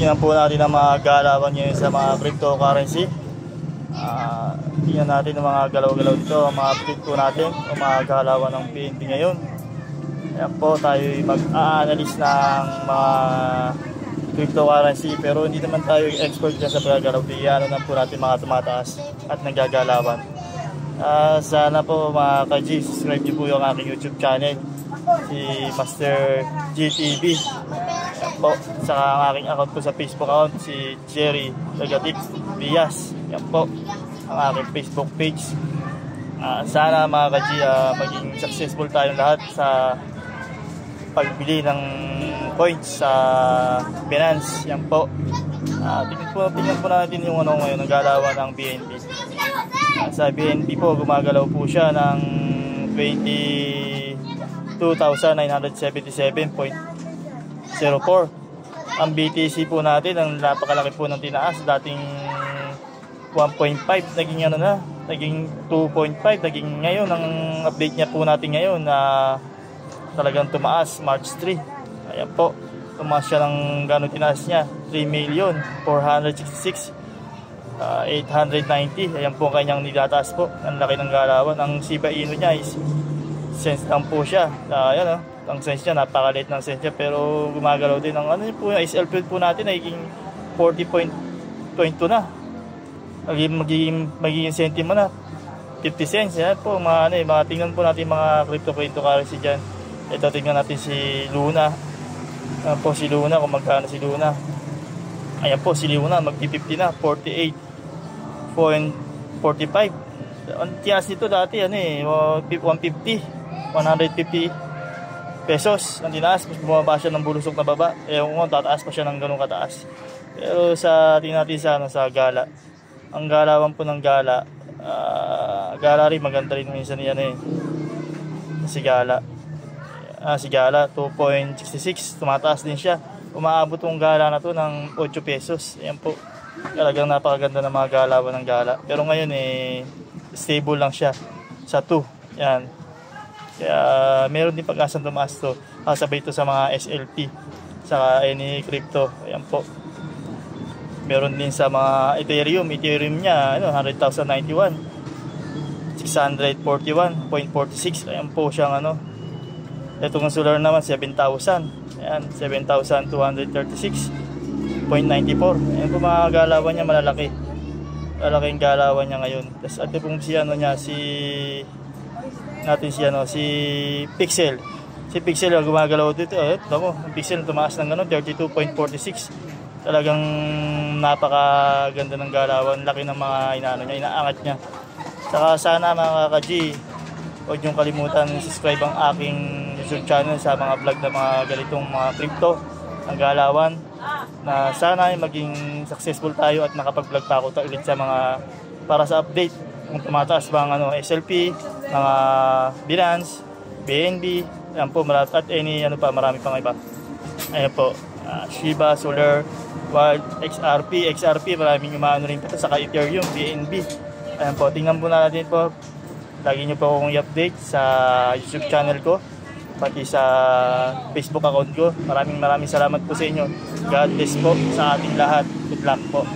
tingnan po natin ang mga galawan ngayon sa mga cryptocurrency. Tingnan natin ang mga galaw-galaw dito, ang mga update po natin, ang mga galawan ng PNB ngayon. Ayan po, tayo mag-a-analyze ng mga cryptocurrency, pero hindi naman tayo expert dyan sa pagagalaw. Ano lang po natin mga tumataas at nagagalawan. Sana po mga ka-G, subscribe niyo po yung aking YouTube channel, si Master GTV. Yan po, saka ang aking account po sa Facebook account, si Jerry Tagatik Bias. Yan po ang aking Facebook page. Sana mga ka-G, maging successful tayong lahat sa pagbili ng coins sa Binance. Yan po. Tingnan po natin yung ngayon ng galawan ng BNB. Sa BNB po, gumagalaw po siya ng 22,977.04. Ang BTC po natin, ang napakalaki po ng tinaas, dating 1.5 naging naging 2.5, naging ngayon ang update niya po natin ngayon na talagang tumaas March 3. Ayan po, tumaas siya ng gano'ng tinaas niya, 3,466,890. Ayan po kanyang nilataas po, ang laki ng galawan. Ang Shiba Inu niya is sense lang po siya. Ayan ang sense niya, napakaliit ng sense niya, pero gumagalaw din. Ang po yung SL po natin ay naging 40.22 na. Magiging sentimo na 50 cents. Yan po mga tingnan po natin mga cryptocurrency dyan. Ito, tingnan natin si Luna. Ayan po si Luna, kung magkano si Luna. Ayan po si Luna, magti-50 na, 48.45. Ang tias nito dati 150 pesos ang tinaas, mas bumaba siya ng bulusok na baba. Kung tataas pa siya ng ganun kataas. Pero tingnan natin sa gala. Ang galawan po ng gala, gala rin, maganda rin minsan yan si gala. Si gala 2.66, tumataas din siya. Umaabot yung gala na to ng 8 pesos. Ayan po, talagang napakaganda ng mga galawan ng gala. Pero ngayon stable lang siya sa 2. Yan, kaya meron din pag-asang tumaas to, kasabay ito sa mga SLP saka any crypto. Ayan po, meron din sa mga Ethereum niya 100,091, 641.46. Ayan po siyang itong solar naman 7,000. Ayan, 7,236.94. Ayan po mga galawan niya, malalaki. Malaking galawan niya ngayon. Tapos ito pong si si Pixel. Si Pixel gumagalaw dito. Ito mo, ang Pixel tumaas ng 32.46. Talagang napakaganda ng galawan. Laki ng mga inaangat niya. Saka sana mga ka-G, huwag niyong kalimutan subscribe ang aking YouTube channel sa mga vlog na mga ganitong mga crypto, ang galawan, na sana ay maging successful tayo at makapag-vlog pa ako ulit sa mga para sa update kung tumataas ba ang SLP, mga Binance, BNB, ayan po, at any marami pang iba. Ayan po, Shiba, Solar, Wild, XRP, maraming rin po saka Ethereum, BNB. Ayan po, tingnan po natin po. Lagi nyo po akong i-update sa YouTube channel ko, pati sa Facebook account ko. Maraming salamat po sa inyo. God bless po sa ating lahat. Good luck po.